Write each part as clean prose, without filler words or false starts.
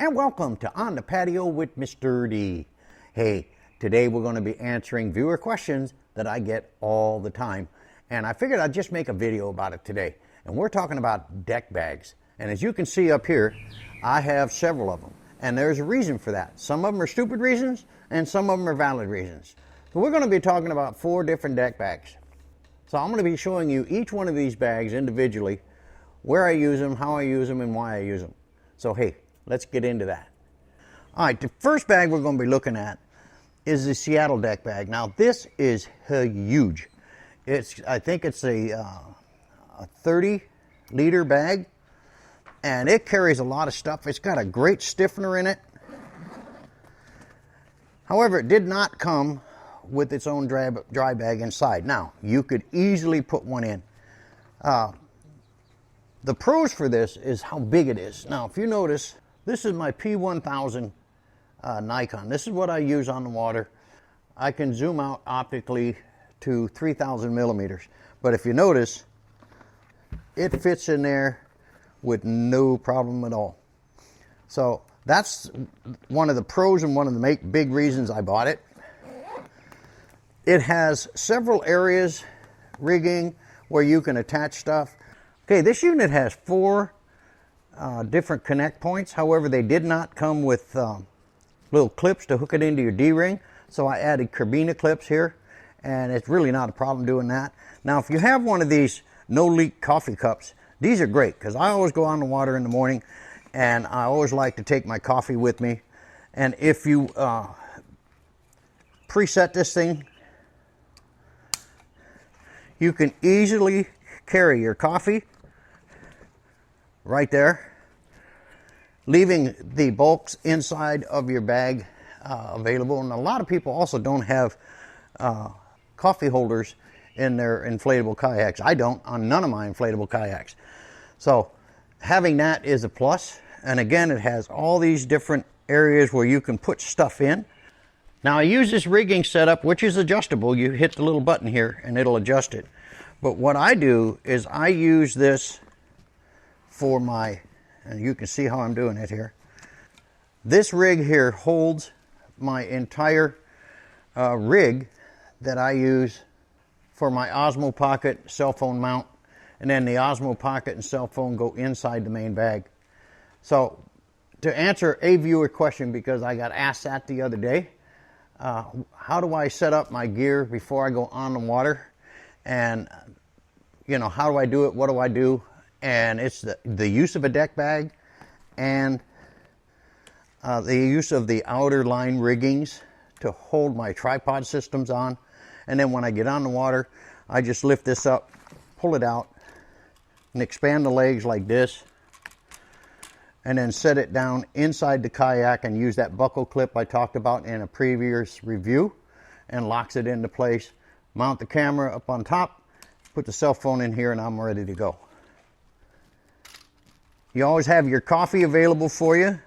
and welcome to On the Patio with Mr. D. Hey, today we're going to be answering viewer questions that I get all the time, and I figured I'd just make a video about it today. And we're talking about deck bags, and as you can see up here, I have several of them, and there's a reason for that. Some of them are stupid reasons, and some of them are valid reasons. So we're going to be talking about 4 different deck bags. So I'm going to be showing you each one of these bags individually, where I use them, how I use them, and why I use them. So hey, let's get into that. All right, the first bag we're going to be looking at is the Seattle Deck Bag. Now this is huge. I think it's a 30-liter bag, and it carries a lot of stuff. It's got a great stiffener in it. However, it did not come with its own dry bag inside. Now, you could easily put one in. The pros for this is how big it is. Now, if you notice, this is my P1000 Nikon. This is what I use on the water. I can zoom out optically to 3,000 millimeters. But if you notice, it fits in there with no problem at all. So that's one of the pros and one of the big reasons I bought it. It has several areas, rigging, where you can attach stuff. Okay, this unit has 4 different connect points. However, they did not come with little clips to hook it into your D-ring. So I added carabiner clips here, and it's really not a problem doing that. Now, if you have one of these no-leak coffee cups, these are great because I always go on the water in the morning, and I always like to take my coffee with me. And if you preset this thing, you can easily carry your coffee right there, leaving the bulks inside of your bag available. And a lot of people also don't have coffee holders in their inflatable kayaks. I don't on none of my inflatable kayaks. So having that is a plus. And again, it has all these different areas where you can put stuff in. Now I use this rigging setup, which is adjustable. You hit the little button here and it'll adjust it. But what I do is I use this for my, and you can see how I'm doing it here. This rig here holds my entire rig that I use for my Osmo Pocket cell phone mount, and then the Osmo Pocket and cell phone go inside the main bag. So to answer a viewer question, because I got asked that the other day, how do I set up my gear before I go on the water? And you know, how do I do it? What do I do? And it's the use of a deck bag and the use of the outer line riggings to hold my tripod systems on. And then when I get on the water, I just lift this up, pull it out, and expand the legs like this, and then set it down inside the kayak and use that buckle clip I talked about in a previous review, and locks it into place. Mount the camera up on top, put the cell phone in here, and I'm ready to go. You always have your coffee available for you.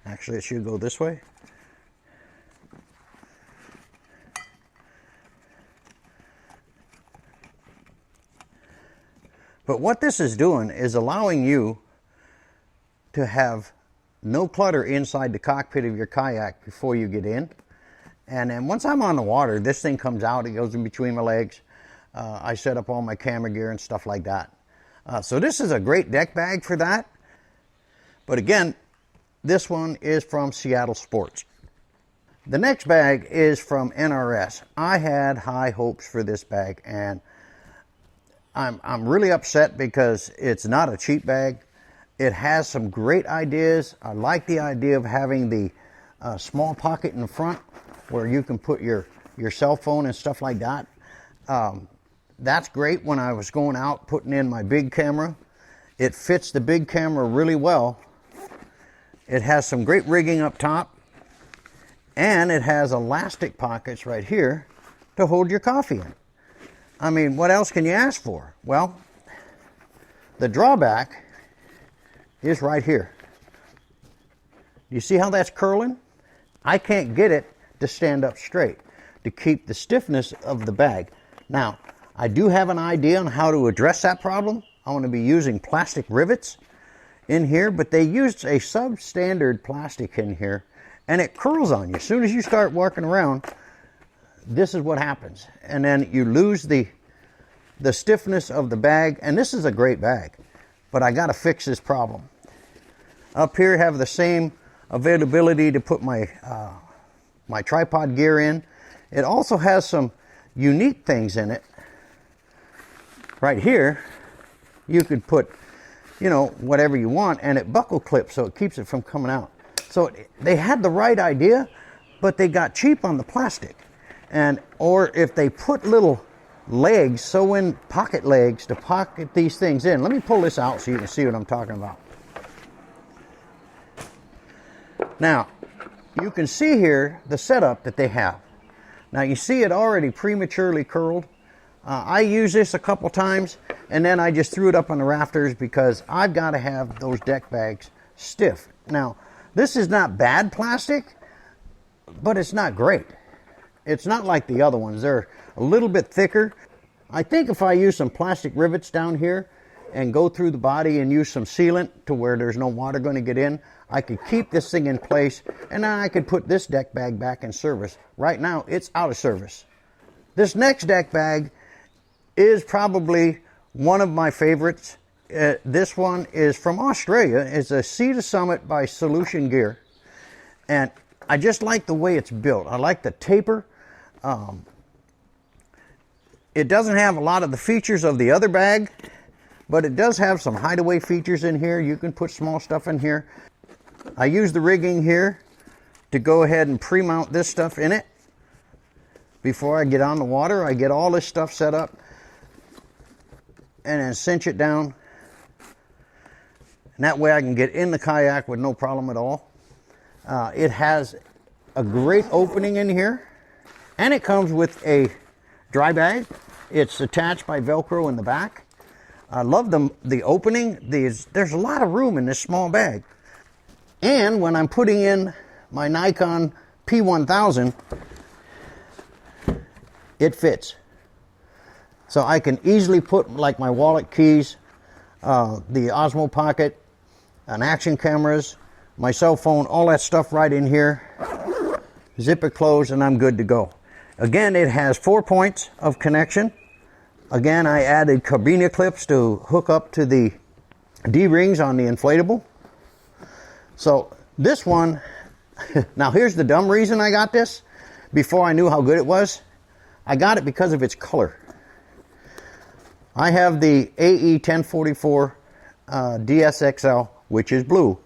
Actually, it should go this way. But what this is doing is allowing you to have no clutter inside the cockpit of your kayak before you get in. And then once I'm on the water, this thing comes out, it goes in between my legs. I set up all my camera gear and stuff like that. So this is a great deck bag for that. But again, this one is from Seattle Sports. The next bag is from NRS. I had high hopes for this bag, and I'm really upset because it's not a cheap bag. It has some great ideas. I like the idea of having the small pocket in the front where you can put your cell phone and stuff like that. That's great when I was going out putting in my big camera. It fits the big camera really well. It has some great rigging up top, and it has elastic pockets right here to hold your coffee in. I mean, what else can you ask for? Well, the drawback is right here. You see how that's curling? I can't get it to stand up straight to keep the stiffness of the bag. Now, I do have an idea on how to address that problem. I want to be using plastic rivets in here, but they used a substandard plastic in here, and it curls on you. As soon as you start walking around, this is what happens. And then you lose the stiffness of the bag, and this is a great bag, but I got to fix this problem. Up here, have the same availability to put my my tripod gear in. It also has some unique things in it. Right here, you could put, you know, whatever you want, and it buckle clips, so it keeps it from coming out. So they had the right idea, but they got cheap on the plastic. And or if they put little legs, sew in pocket legs to pocket these things in. Let me pull this out so you can see what I'm talking about. Now, you can see here the setup that they have. Now you see it already prematurely curled. I used this a couple times, and then I just threw it up on the rafters because I've got to have those deck bags stiff. Now, this is not bad plastic, but it's not great. It's not like the other ones. They're a little bit thicker. I think if I use some plastic rivets down here and go through the body and use some sealant to where there's no water going to get in, I could keep this thing in place, and then I could put this deck bag back in service. Right now, it's out of service. This next deck bag is probably one of my favorites. This one is from Australia. It's a Sea to Summit by Solution Gear. And I just like the way it's built. I like the taper. It doesn't have a lot of the features of the other bag, but it does have some hideaway features in here. You can put small stuff in here. I use the rigging here to go ahead and pre-mount this stuff in it. Before I get on the water, I get all this stuff set up and then cinch it down. And that way I can get in the kayak with no problem at all. It has a great opening in here, and it comes with a dry bag. It's attached by Velcro in the back. I love the opening. There's a lot of room in this small bag. And when I'm putting in my Nikon P1000, it fits. So I can easily put like my wallet, keys, the Osmo Pocket, an action cameras, my cell phone, all that stuff right in here. Zip it closed and I'm good to go. Again, it has 4 points of connection. Again, I added carabiner clips to hook up to the D-rings on the inflatable. So this one, now here's the dumb reason I got this. Before I knew how good it was, I got it because of its color. I have the AE 1044 DSXL, which is blue.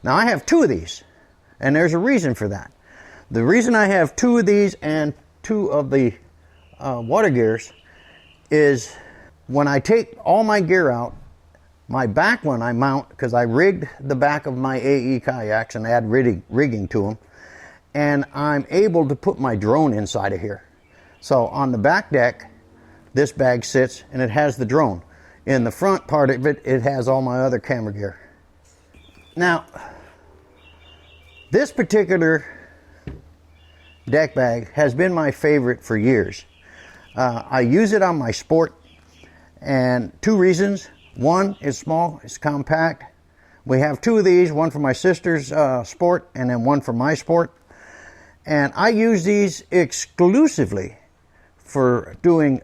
Now I have 2 of these, and there's a reason for that. The reason I have 2 of these and 2 of the water gears is when I take all my gear out, my back one I mount, because I rigged the back of my AE kayaks and add rigging to them, and I'm able to put my drone inside of here. So on the back deck, this bag sits and it has the drone. In the front part of it, it has all my other camera gear. Now, this particular deck bag has been my favorite for years. I use it on my sport, and 2 reasons. One, it's small, it's compact. We have 2 of these, one for my sister's sport and then one for my sport. And I use these exclusively for doing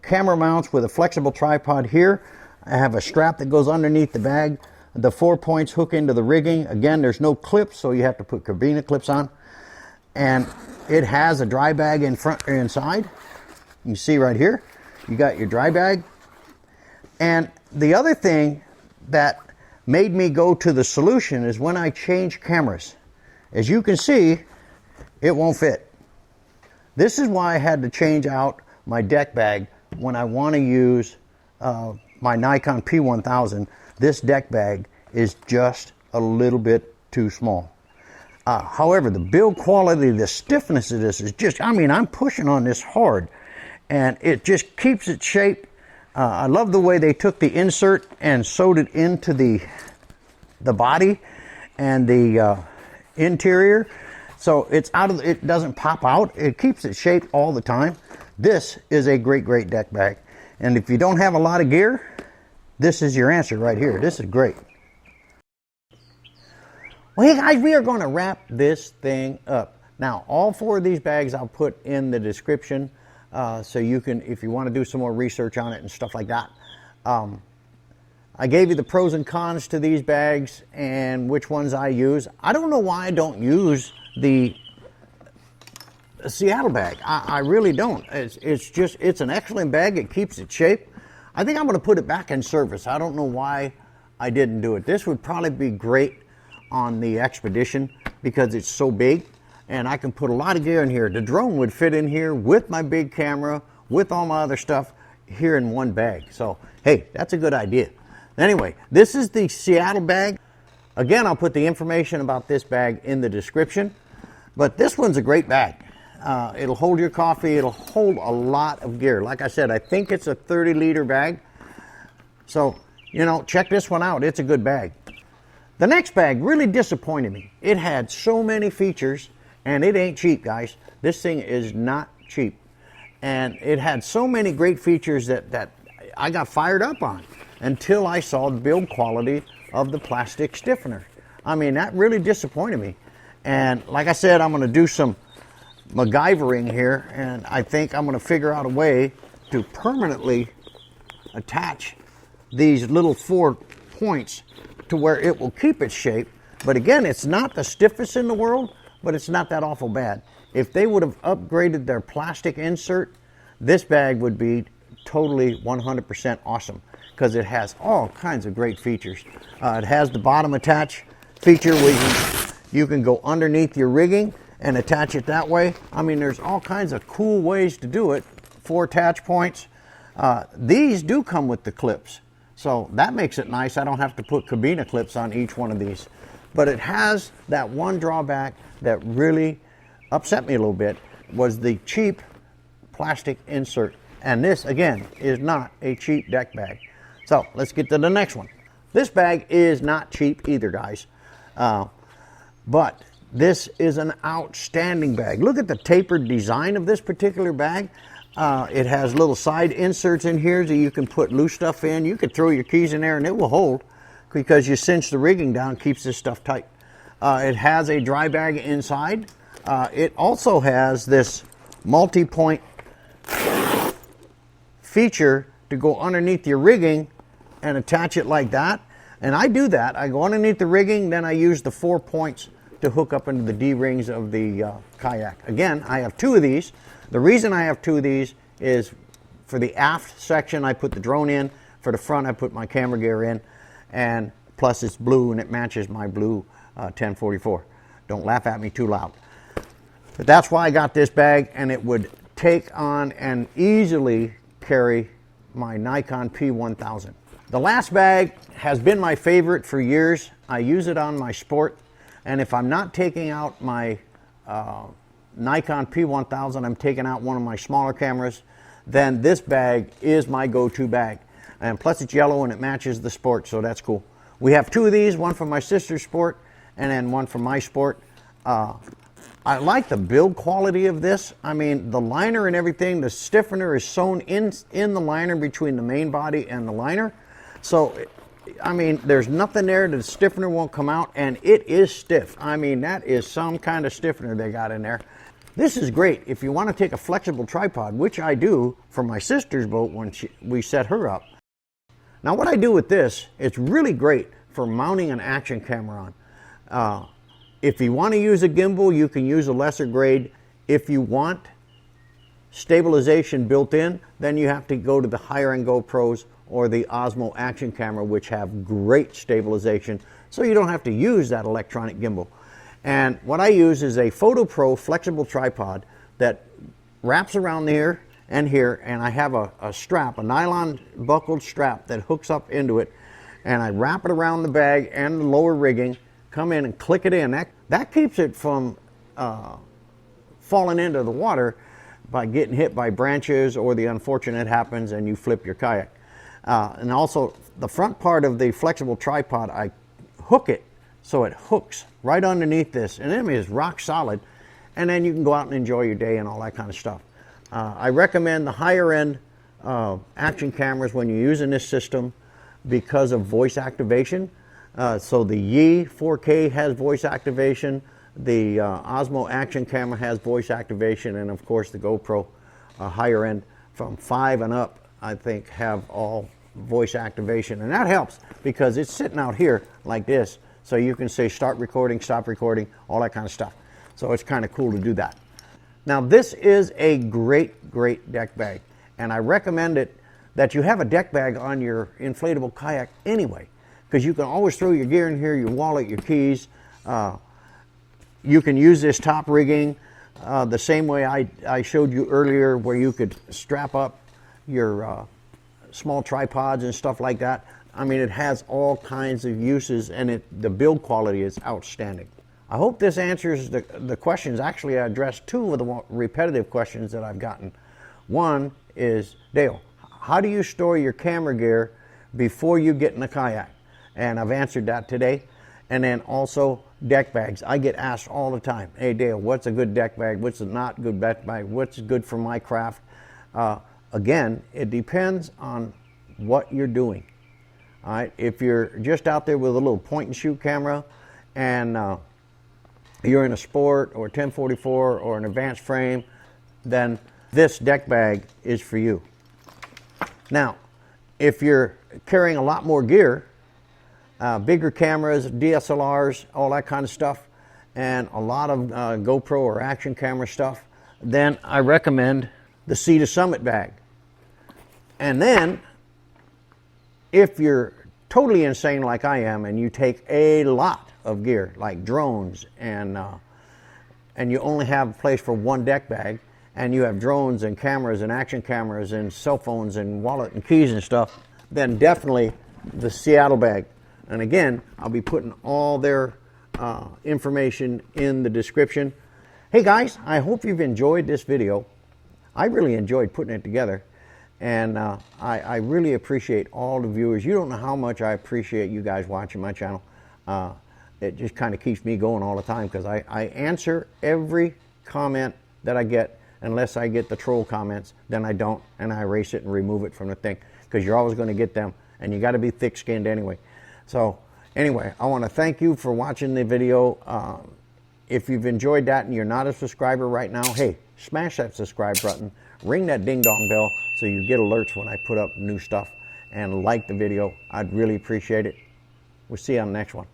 camera mounts with a flexible tripod here. I have a strap that goes underneath the bag. The 4 points hook into the rigging. Again, there's no clips, so you have to put carabiner clips on. And it has a dry bag in front or inside. You can see right here, you got your dry bag. And the other thing that made me go to the Solution is when I change cameras. As you can see, it won't fit. This is why I had to change out my deck bag when I want to use my Nikon P1000. This deck bag is just a little bit too small. However, the build quality, the stiffness of this is just, I mean, I'm pushing on this hard, and it just keeps its shape. I love the way they took the insert and sewed it into the body and the interior. So it's it doesn't pop out. It keeps its shape all the time. This is a great, great deck bag. And if you don't have a lot of gear, this is your answer right here. This is great. Well, hey guys, we are going to wrap this thing up. Now, all 4 of these bags I'll put in the description, so you can, if you want to do some more research on it and stuff like that. I gave you the pros and cons to these bags and which ones I use. I don't know why I don't use the Seattle bag. I really don't. It's an excellent bag. It keeps its shape. I think I'm going to put it back in service. I don't know why I didn't do it. This would probably be great on the Expedition because it's so big and I can put a lot of gear in here. The drone would fit in here with my big camera, with all my other stuff here in one bag. So, hey, that's a good idea. Anyway, this is the Seattle bag. Again, I'll put the information about this bag in the description, but this one's a great bag. It'll hold your coffee. It'll hold a lot of gear. Like I said, I think it's a 30-liter bag. So, you know, check this one out. It's a good bag. The next bag really disappointed me. It had so many features, and it ain't cheap, guys. This thing is not cheap. And it had so many great features that I got fired up on until I saw the build quality of the plastic stiffener. I mean, that really disappointed me. And like I said, I'm going to do some MacGyvering here, and I think I'm going to figure out a way to permanently attach these little 4 points to where it will keep its shape. But again, it's not the stiffest in the world, but it's not that awful bad. If they would have upgraded their plastic insert, this bag would be totally 100% awesome because it has all kinds of great features. It has the bottom attach feature where you can go underneath your rigging and attach it that way. I mean, there's all kinds of cool ways to do it. 4 attach points. These do come with the clips, so that makes it nice. I don't have to put cabina clips on each one of these. But it has that one drawback that really upset me a little bit, was the cheap plastic insert. And this, again, is not a cheap deck bag. So let's get to the next one. This bag is not cheap either, guys. But this is an outstanding bag. Look at the tapered design of this particular bag. It has little side inserts in here so you can put loose stuff in. You could throw your keys in there and it will hold because you cinch the rigging down, keeps this stuff tight. It has a dry bag inside. It also has this multi-point feature to go underneath your rigging and attach it like that. And I do that. I go underneath the rigging, then I use the 4 points to hook up into the D-rings of the kayak. Again, I have 2 of these. The reason I have 2 of these is for the aft section, I put the drone in. For the front, I put my camera gear in. And plus it's blue and it matches my blue 1044. Don't laugh at me too loud. But that's why I got this bag, and it would take on and easily carry my Nikon P1000. The last bag has been my favorite for years. I use it on my sport, and if I'm not taking out my Nikon P1000, I'm taking out one of my smaller cameras, then this bag is my go-to bag. And plus it's yellow and it matches the sport, so that's cool. We have 2 of these, one for my sister's sport and then one for my sport. I like the build quality of this. I mean, the liner and everything, the stiffener is sewn in the liner between the main body and the liner. So, I mean, there's nothing there. The stiffener won't come out, and it is stiff. I mean, that is some kind of stiffener they got in there. This is great if you want to take a flexible tripod, which I do for my sister's boat when we set her up. Now, what I do with this, it's really great for mounting an action camera on. If you want to use a gimbal, you can use a lesser grade. If you want stabilization built in, then you have to go to the higher end GoPros or the Osmo action camera, which have great stabilization, so you don't have to use that electronic gimbal. And what I use is a Photo Pro flexible tripod that wraps around here, and I have a strap, a nylon buckled strap that hooks up into it, and I wrap it around the bag and the lower rigging, come in and click it in. That keeps it from falling into the water by getting hit by branches or the unfortunate happens and you flip your kayak. And also the front part of the flexible tripod, I hook it so it hooks right underneath this, and it is rock solid, and then you can go out and enjoy your day and all that kind of stuff. I recommend the higher end action cameras when you're using this system because of voice activation. So the Yi 4K has voice activation, the Osmo Action Camera has voice activation, and of course the GoPro higher end from 5 and up, I think, have all voice activation. And that helps because it's sitting out here like this, so you can say start recording, stop recording, all that kind of stuff. So it's kind of cool to do that. Now this is a great deck bag, and I recommend it that you have a deck bag on your inflatable kayak anyway, because you can always throw your gear in here, your wallet, your keys. You can use this top rigging the same way I showed you earlier, where you could strap up your small tripods and stuff like that. I mean, it has all kinds of uses, and the build quality is outstanding. I hope this answers the questions. Actually, I addressed two of the repetitive questions that I've gotten. One is, Dale, how do you store your camera gear before you get in the kayak? And I've answered that today. And then also deck bags. I get asked all the time, hey Dale, what's a good deck bag? What's a not good deck bag? What's good for my craft? Again, it depends on what you're doing. All right, if you're just out there with a little point and shoot camera, and you're in a sport or 1044 or an advanced frame, then this deck bag is for you. Now, if you're carrying a lot more gear, bigger cameras, DSLRs, all that kind of stuff, and a lot of GoPro or action camera stuff, then I recommend the Sea to Summit bag. And then, if you're totally insane like I am, and you take a lot of gear, like drones, and you only have a place for one deck bag, and you have drones and cameras and action cameras and cell phones and wallet and keys and stuff, then definitely the Seattle bag. And again, I'll be putting all their information in the description. Hey guys, I hope you've enjoyed this video. I really enjoyed putting it together, and I really appreciate all the viewers. You don't know how much I appreciate you guys watching my channel. It just kind of keeps me going all the time, because I answer every comment that I get. Unless I get the troll comments, then I don't, and I erase it and remove it from the thing, because you're always going to get them, and you got to be thick-skinned anyway. So anyway, I want to thank you for watching the video. If you've enjoyed that and you're not a subscriber right now, hey, smash that subscribe button, ring that ding-dong bell so you get alerts when I put up new stuff, and like the video. I'd really appreciate it. We'll see you on the next one.